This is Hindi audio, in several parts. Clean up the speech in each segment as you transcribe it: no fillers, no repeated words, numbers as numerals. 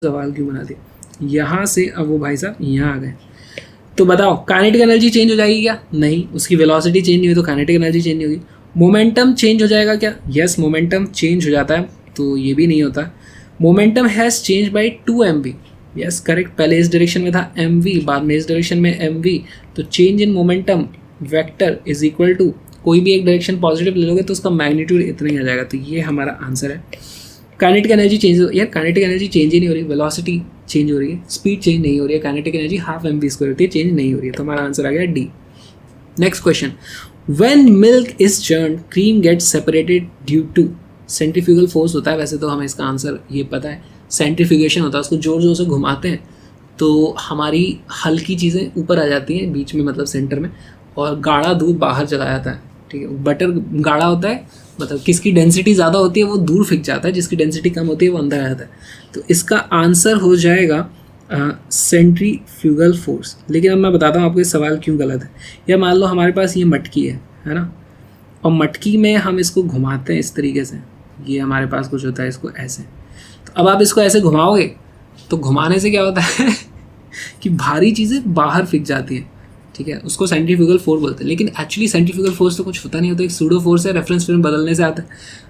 सवाल क्यों बना दिया, यहाँ से अब वो भाई साहब यहाँ आ गए। तो बताओ काइनेटिक एनर्जी चेंज हो जाएगी क्या? नहीं, उसकी वेलोसिटी चेंज नहीं हुई तो काइनेटिक एनर्जी चेंज नहीं होगी। मोमेंटम चेंज हो जाएगा क्या? यस, मोमेंटम चेंज हो जाता है, तो ये भी नहीं होता। Momentum has change by 2 mv, yes correct, पहले इस डायरेक्शन में था mv, बाद में इस डायरेक्शन में mv, तो change in momentum vector is equal to, कोई भी एक डायरेक्शन पॉजिटिव ले लोगे तो उसका मैग्नीट्यूड इतना ही आ जाएगा। तो ये हमारा आंसर है। काइनेटिक एनर्जी चेंज, यार काइनेटिक एनर्जी चेंज ही नहीं हो रही, वेलोसिटी चेंज हो रही है, स्पीड चेंज नहीं हो रही है, काइनेटिक एनर्जी ½ mv² होती है, चेंज नहीं हो रही है। तो हमारा आंसर आ गया D. Next question, when milk is churned cream gets separated due to, centrifugal force होता है, वैसे तो हमें इसका आंसर ये पता है, सेंट्रीफ्यूगेशन होता है, उसको जोर जोर से घुमाते हैं तो हमारी हल्की चीज़ें ऊपर आ जाती हैं बीच में, मतलब सेंटर में, और गाढ़ा दूध बाहर चला जाता है। ठीक है, बटर गाढ़ा होता है, मतलब किसकी डेंसिटी ज़्यादा होती है वो दूर फेंक जाता है, जिसकी डेंसिटी कम होती है वो अंदर आ जाता है। तो इसका आंसर हो जाएगा सेंट्रीफ्यूगल फोर्स। लेकिन अब मैं बताता हूँ आपको इस सवाल क्यों गलत है। या मान लो हमारे पास ये मटकी है ना, और मटकी में हम इसको घुमाते हैं इस तरीके से, ये हमारे पास कुछ होता है, इसको ऐसे, तो अब आप इसको ऐसे घुमाओगे तो घुमाने से क्या होता है कि भारी चीज़ें बाहर फेंक जाती हैं। ठीक है, उसको सेंट्रीफ्यूगल फोर्स बोलते हैं, लेकिन एक्चुअली सेंट्रीफ्यूगल फोर्स तो कुछ होता नहीं होता, एक सूडो फोर्स है, रेफरेंस फ्रेम बदलने से आता है।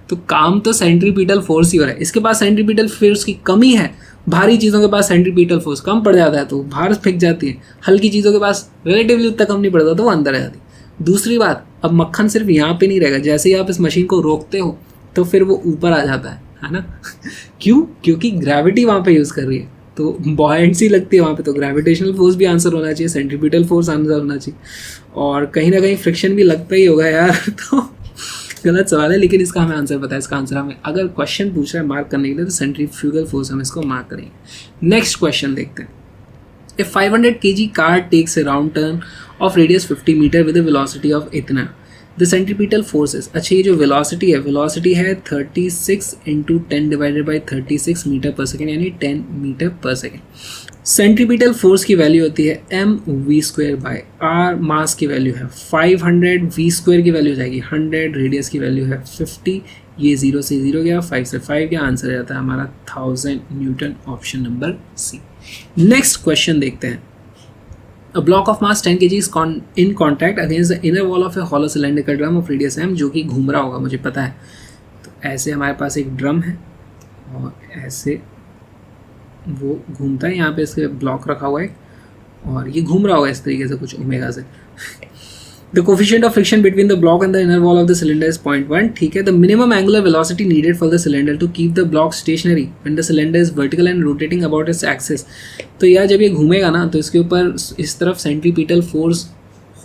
तो काम तो सेंट्रीपिटल फोर्स ही हो रहा है। इसके पास सेंट्रीपिटल फोर्स की कमी है, भारी चीज़ों के पास सेंट्रीपिटल फोर्स कम पड़ जाता है तो बाहर फेंक जाती है, हल्की चीज़ों के पास रिलेटिवली उतना कम नहीं पड़ता तो वो अंदर आ जाती है। दूसरी बात, अब मक्खन सिर्फ यहाँ पे नहीं रहेगा, जैसे ही आप इस मशीन को रोकते हो तो फिर वो ऊपर आ जाता है ना क्यों? क्योंकि ग्रेविटी वहाँ पे यूज़ कर रही है, तो बॉयंसी लगती है वहाँ पे, तो ग्रेविटेशनल फोर्स भी आंसर होना चाहिए, सेंट्रीपिटल फोर्स आंसर होना चाहिए, और कहीं ना कहीं फ्रिक्शन भी लगता ही होगा यार तो गलत सवाल है, लेकिन इसका हमें आंसर पता है। इसका आंसर हमें अगर क्वेश्चन पूछ रहा है मार्क करने के लिए तो सेंट्रीफ्यूगल फोर्स हम इसको मार्क करेंगे। नेक्स्ट क्वेश्चन देखते हैं। A 500 kg car takes a round turn of radius 50 metre with velocity of इतना, द सेंट्रीपिटल फोर्सेस। अच्छा, ये जो वेलोसिटी है 36 × 10 divided by 36 metre per second, यानी 10 metre per second. Centripetal force की वैल्यू होती है mv² बाई r, मास की वैल्यू है 500, v² की वैल्यू जाएगी 100, रेडियस की वैल्यू है 50, ये 0 से 0 गया, 5 से 5 गया, आंसर जाता है हमारा 1000 newton, option number C. Next question देखते हैं। A block of mass 10 kg is in contact against the inner wall of a hollow cylindrical drum of radius m, जो कि घूम रहा होगा, मुझे पता है। तो ऐसे हमारे पास एक ड्रम है और ऐसे वो घूमता है, यहाँ पे इसके ब्लॉक रखा हुआ है और ये घूम रहा होगा इस तरीके से कुछ ओमेगा से। The coefficient of friction between the block and the inner wall of the cylinder is 0.1. ठीक है, the minimum angular velocity needed for the cylinder to keep the block stationary when the cylinder is vertical and rotating about its axis. तो यार जब ये घूमेगा ना तो इसके ऊपर इस तरफ सेंट्रीपिटल फोर्स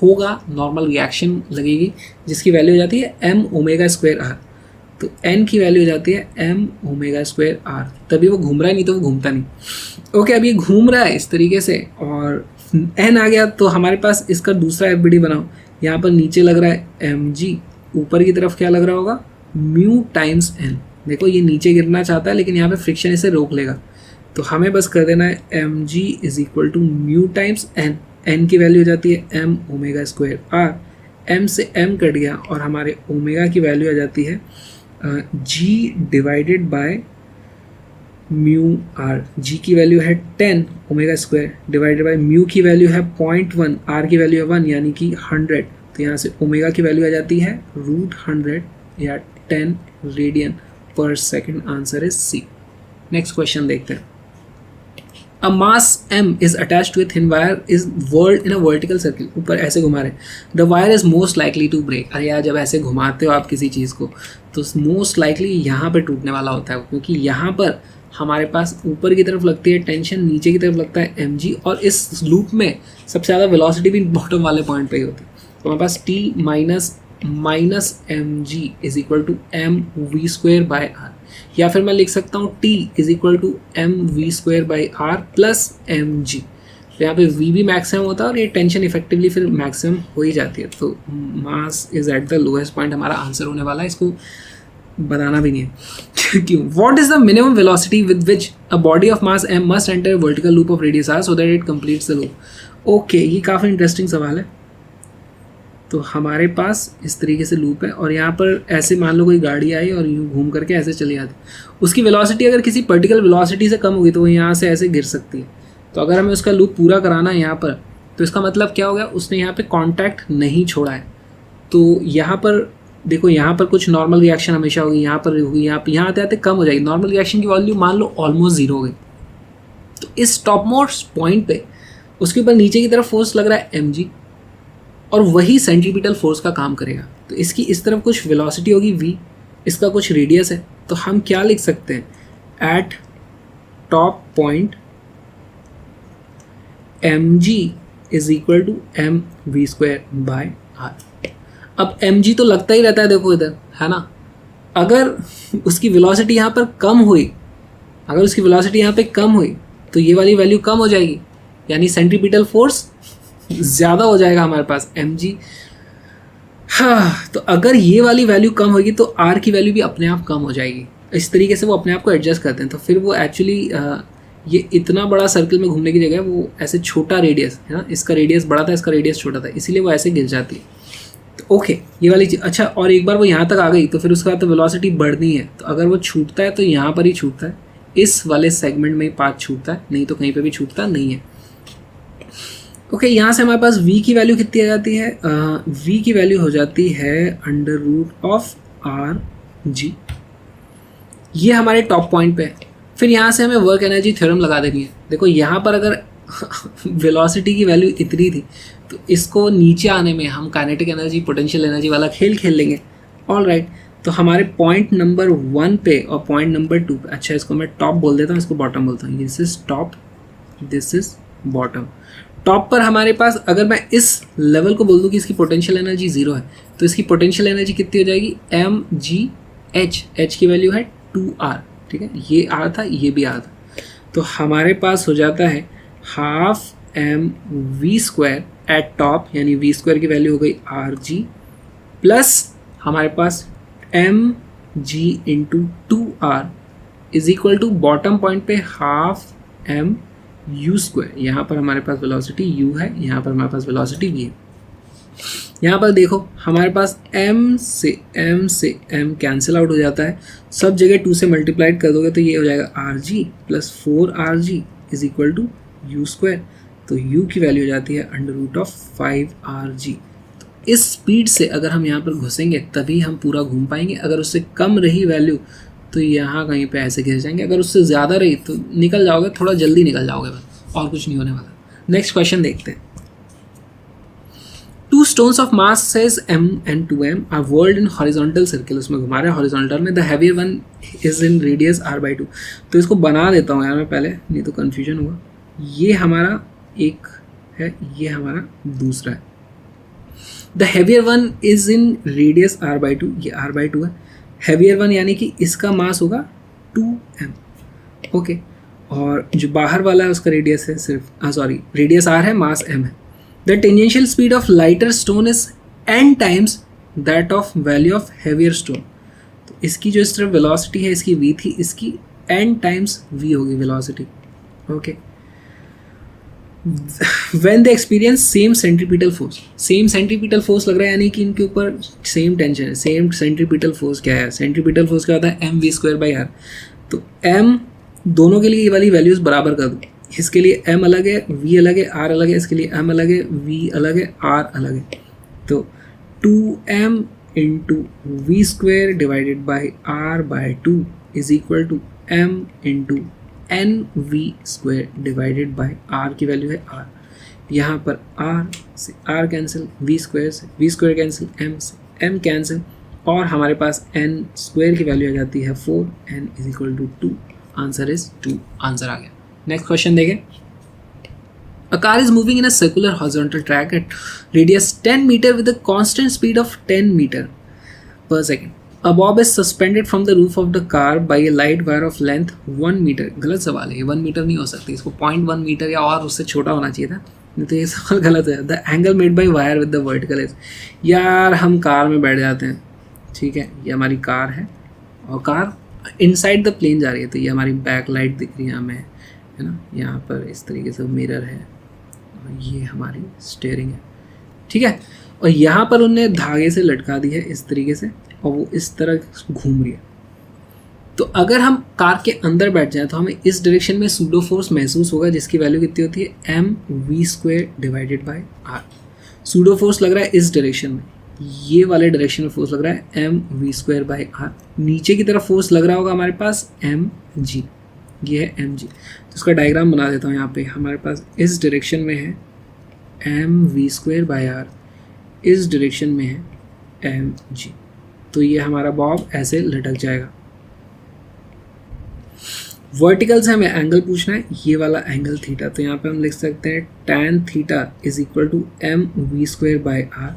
होगा, नॉर्मल रिएक्शन लगेगी, जिसकी वैल्यू हो जाती है m⍵²r। तो n की वैल्यू हो जाती है m⍵²r, तभी वो घूम रहा है, नहीं तो वो घूमता नहीं। ओके, अब ये घूम रहा है इस तरीके से और n आ गया, तो हमारे पास इसका दूसरा FBD बनाओ। यहाँ पर नीचे लग रहा है mg, ऊपर की तरफ क्या लग रहा होगा μ टाइम्स n। देखो ये नीचे गिरना चाहता है लेकिन यहाँ पे फ्रिक्शन इसे रोक लेगा, तो हमें बस कर देना है mg is equal to μ times n। n की वैल्यू हो जाती है m⍵²r, m से m कट गया और हमारे ओमेगा की वैल्यू आ जाती है g divided by mu R. G की वैल्यू है 10 ω² डिवाइडेड बाई म्यू की वैल्यू है 0.1, आर की वैल्यू है 1 यानी कि 100। तो यहाँ से ओमेगा की वैल्यू आ जाती है √100 या 10 radian per second, answer is C. Next question देखते हैं। A mass m is attach to a thin wire is whirled in a vertical circle, ऊपर ऐसे घुमा रहे, the wire is most likely to break. अरे यार जब ऐसे घुमाते हो आप किसी चीज़ को तो मोस्ट लाइकली यहाँ पर टूटने वाला होता है, क्योंकि यहाँ पर हमारे पास ऊपर की तरफ लगती है टेंशन, नीचे की तरफ लगता है mg, और इस लूप में सबसे ज़्यादा वेलोसिटी भी बॉटम वाले पॉइंट पे ही होती है। तो हमारे पास t minus mg is equal to mv² by r, या फिर मैं लिख सकता हूँ t is equal to mv² by r plus mg। तो यहाँ पे v भी मैक्सिमम होता है और ये टेंशन इफेक्टिवली फिर मैक्सिमम हो ही जाती है। तो mass is at the lowest point हमारा आंसर होने वाला है, इसको बताना भी नहीं है क्यों। What is the minimum velocity with which a body of mass m must enter vertical loop of radius r so that it completes the loop. Okay, ये काफ़ी इंटरेस्टिंग सवाल है। तो हमारे पास इस तरीके से लूप है और यहाँ पर ऐसे मान लो कोई गाड़ी आई और यूँ घूम करके ऐसे चली जाती, उसकी वेलोसिटी अगर किसी पर्टिकुलर वेलोसिटी से कम होगी तो वो यहाँ से ऐसे गिर सकती है। तो अगर हमें उसका लूप पूरा कराना है यहाँ पर, तो इसका मतलब क्या हो गया, उसने यहाँ पे कांटेक्ट नहीं छोड़ा है। तो यहाँ पर देखो, यहाँ पर कुछ नॉर्मल रिएक्शन हमेशा होगी, यहाँ पर होगी, यहाँ आते आते कम हो जाएगी। नॉर्मल रिएक्शन की वैल्यू मान लो ऑलमोस्ट 0 हो गई। तो इस टॉप मोस्ट पॉइंट पे उसके ऊपर नीचे की तरफ फोर्स लग रहा है mg, और वही सेंट्रीपिटल फोर्स का काम करेगा। तो इसकी इस तरफ कुछ वेलोसिटी होगी v, इसका कुछ रेडियस है। तो हम क्या लिख सकते हैं, at top point mg is equal to mv² by r। अब mg तो लगता ही रहता है, देखो इधर है ना। अगर उसकी वेलोसिटी यहाँ पर कम हुई, अगर उसकी वेलोसिटी यहाँ पे कम हुई तो ये वाली वैल्यू कम हो जाएगी, यानी सेंट्रीपिटल फोर्स ज़्यादा हो जाएगा हमारे पास mg। हाँ, तो अगर ये वाली वैल्यू कम होगी तो r की वैल्यू भी अपने आप कम हो जाएगी। इस तरीके से वो अपने आप को एडजस्ट करते हैं। तो फिर वो एक्चुअली ये इतना बड़ा सर्कल में घूमने की जगह वो ऐसे छोटा रेडियस है ना, इसका रेडियस बड़ा था, इसका रेडियस छोटा था, इसीलिए वो ऐसे गिर जाती है। तो ओके, ये वाली चीज़। अच्छा, और एक बार वो यहाँ तक आ गई तो फिर उसके बाद तो वेलोसिटी बढ़नी है। तो अगर वो छूटता है तो यहाँ पर ही छूटता है, इस वाले सेगमेंट में ही पाथ छूटता है, नहीं तो कहीं पे भी छूटता नहीं है। ओके, यहाँ से हमारे पास v की वैल्यू कितनी आ जाती है, v की वैल्यू हो जाती है √r(g). ये हमारे टॉप पॉइंट पे है। फिर यहाँ से हमें वर्क एनर्जी थ्योरम लगा देनी है। देखो यहाँ पर अगर वेलोसिटी की वैल्यू इतनी थी तो इसको नीचे आने में हम काइनेटिक एनर्जी पोटेंशियल एनर्जी वाला खेल खेल लेंगे। ऑल राइट, तो हमारे पॉइंट नंबर 1 पे और पॉइंट नंबर 2 पे, अच्छा इसको मैं टॉप बोल देता हूँ, इसको बॉटम बोलता हूँ। This is top, this is bottom. Top पर हमारे पास अगर मैं इस लेवल को बोल दूँ कि इसकी पोटेंशियल एनर्जी 0 है, तो इसकी पोटेंशियल एनर्जी कितनी हो जाएगी, mgh। h की वैल्यू है 2r, ठीक है, ये r था, ये भी r था। तो हमारे पास हो जाता है हाफ mv² एट टॉप, यानी v² की वैल्यू हो गई rg, प्लस हमारे पास mg into 2r is equal to bottom point पे हाफ mu²। यहाँ पर हमारे पास वेलोसिटी u है, यहाँ पर हमारे पास वेलोसिटी v है। यहाँ पर देखो हमारे पास m से m कैंसिल आउट हो जाता है, सब जगह 2 से मल्टीप्लाइड कर दोगे तो ये हो जाएगा rg plus 4rg is equal to u²। तो u की वैल्यू हो जाती है √5rg। तो इस स्पीड से अगर हम यहाँ पर घुसेंगे तभी हम पूरा घूम पाएंगे। अगर उससे कम रही वैल्यू तो यहाँ कहीं पे ऐसे घिस जाएंगे, अगर उससे ज़्यादा रही तो निकल जाओगे, थोड़ा जल्दी निकल जाओगे बस, और कुछ नहीं होने वाला। नेक्स्ट क्वेश्चन देखते हैं। 2 stones of mass says m and 2m are whirled in horizontal circle, उसमें घुमा रहे हैं हॉरिजॉन्टल में। The heavier one is in radius r/2। तो इसको बना देता हूँ यार मैं पहले, नहीं तो कन्फ्यूजन होगा। ये हमारा एक है, ये हमारा दूसरा है। The heavier one is in radius r/2, ये r/2 है। heavier one यानी कि इसका मास होगा 2m, ओके। और जो बाहर वाला है उसका रेडियस है सिर्फ, रेडियस r है, मास m है। The tangential speed of lighter stone is n times that of value of heavier stone. तो इसकी जो इस तरफ वेलोसिटी है, इसकी v थी, इसकी n टाइम्स v होगी velocity, okay. When they experience same centripetal force, same centripetal force लग रहा है, यानी कि इनके ऊपर सेम टेंशन है। सेम सेंट्रीपिटल फोर्स क्या है, सेंट्रीपिटल फोर्स क्या होता है, mv²/r। तो m दोनों के लिए ये वाली वैल्यूज बराबर कर दो। इसके लिए m अलग है, v अलग है, r अलग है, इसके लिए m अलग है, v अलग है, r अलग है। तो 2m into v² divided by r/2 is equal to m into nv² divided by r की वैल्यू है r। यहाँ पर r से r कैंसिल, v² से v² कैंसिल, m से m कैंसिल, और हमारे पास n² की वैल्यू आ जाती है 4, n is equal to 2। Answer is 2। Answer आ गया। नेक्स्ट क्वेश्चन देखें। A car is moving in a circular horizontal track at radius 10 meter with a constant speed of 10 meter per second. A bob is suspended from the roof of the car by a light wire of length 1 meter. गलत सवाल है, ये 1 मीटर नहीं हो सकती, इसको 0.1 मीटर या और उससे छोटा होना चाहिए था, नहीं तो ये सवाल गलत है। The angle made by wire with the vertical is. यार हम कार में बैठ जाते हैं, ठीक है, ये हमारी कार है और कार इनसाइड द प्लेन जा रही है, तो ये हमारी बैक लाइट दिख रही है हमें, है ना। यहाँ पर इस तरीके से मिरर है और ये हमारी स्टीयरिंग है, ठीक है। और यहाँ पर उन्हें धागे से लटका दी है इस तरीके से और वो इस तरह घूम रही है। तो अगर हम कार के अंदर बैठ जाएं तो हमें इस डायरेक्शन में सूडो फोर्स महसूस होगा जिसकी वैल्यू कितनी होती है mv² divided by r। Pseudo force लग रहा है इस डायरेक्शन में, ये वाले डायरेक्शन में फोर्स लग रहा है mv² बाय r। नीचे की तरफ फोर्स लग रहा होगा हमारे पास mg, ये है mg। तो इसका डायग्राम बना देता हूँ। यहाँ पे हमारे पास इस डायरेक्शन में है mv² बाय r, इस डायरेक्शन में है mg। तो ये हमारा बॉब ऐसे लटक जाएगा। वर्टिकल से हमें एंगल पूछना है, ये वाला एंगल थीटा। तो यहाँ पे हम लिख सकते हैं tan theta is equal to mv² by r,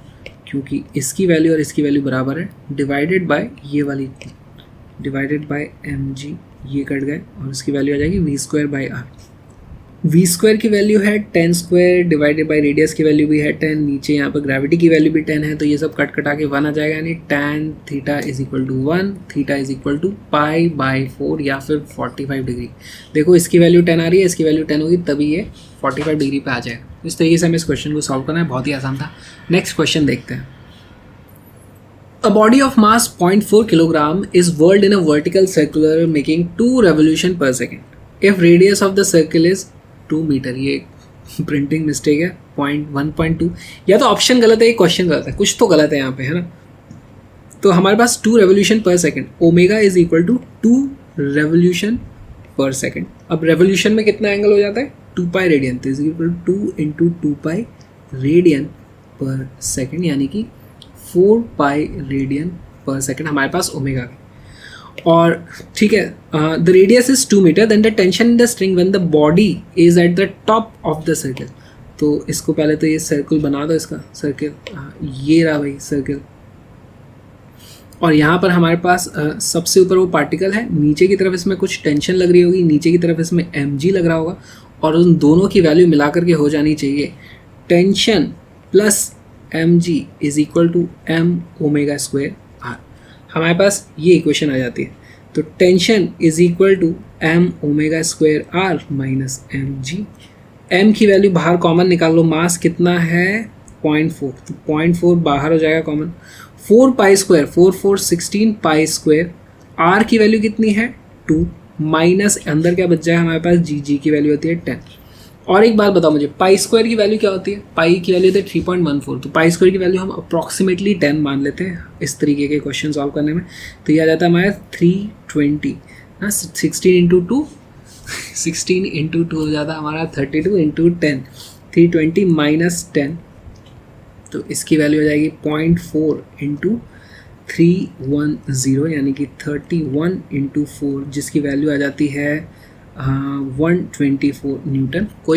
क्योंकि इसकी वैल्यू और इसकी वैल्यू बराबर है, डिवाइडेड बाय ये वाली डिवाइडेड बाय mg, ये कट गए और इसकी वैल्यू आ जाएगी v² बाय r। v² की वैल्यू है 10² डिवाइडेड बाय रेडियस की वैल्यू भी है 10, नीचे यहाँ पर ग्रेविटी की वैल्यू भी 10 है, तो ये सब कट कटा के 1 आ जाएगा, यानी tan theta is equal to 1, theta is equal to pi by 4 या फिर 45 डिग्री। देखो इसकी वैल्यू 10 आ रही है, इसकी वैल्यू 10 होगी, तभी ये 45 डिग्री पे आ जाएगा। इस तरीके से हमें इस क्वेश्चन को सॉल्व करना है, बहुत ही आसान था। नेक्स्ट क्वेश्चन देखते हैं। A body of mass 0.4 kilogram is whirled in a vertical circular making 2 revolution per second. If radius of the circle is 2 metre, ये प्रिंटिंग मिस्टेक है, 1.2, या तो ऑप्शन गलत है, ये क्वेश्चन गलत है, कुछ तो गलत है यहाँ पे, है ना। तो हमारे पास 2 revolution per second, omega is equal to 2 revolution per second. अब रेवोल्यूशन में कितना एंगल हो जाता है 2 पाई रेडियन, तो is equal to 2 into 2 pi radian per second, यानी कि 4 पाई रेडियन पर सेकेंड हमारे पास ओमेगा की। और ठीक है, the radius is 2 metre, then the tension in the string when the body is at the top of the circle. तो इसको पहले तो ये सर्कल बना दो, इसका सर्कल, ये रहा भाई सर्कल। और यहाँ पर हमारे पास सबसे ऊपर वो पार्टिकल है, नीचे की तरफ इसमें कुछ टेंशन लग रही होगी, नीचे की तरफ इसमें mg लग रहा होगा, और उन दोनों की वैल्यू मिला करके हो जानी चाहिए tension plus mg is equal to m omega square r। हमारे पास ये इक्वेशन आ जाती है। तो tension is equal to m omega square r minus mg। m की वैल्यू बाहर कॉमन निकाल लो, मास कितना है 0.4, तो 0.4 बाहर हो जाएगा common, 4 pi square, 4 4 16 pi square, r की वैल्यू कितनी है 2, माइनस अंदर क्या बच जाएगा हमारे पास g की वैल्यू होती है 10। और एक बात बताओ मुझे, पाई स्क्वायर की वैल्यू क्या होती है, पाई की वैल्यू होती है 3.14, तो पाई स्क्वायर की वैल्यू हम अप्रॉक्सीमेटली 10 मान लेते हैं इस तरीके के क्वेश्चन सॉल्व करने में। तो ये आ जाता है हमारे 320 ना, 16 इंटू 2 16 इंटू 2 हो जाता है हमारा 32 इंटू 10, 320 माइनस 10, तो इसकी वैल्यू हो जाएगी 0.4 इंटू 310, यानी कि 31 इंटू 4, जिसकी वैल्यू आ जाती है 124 न्यूटन। कोई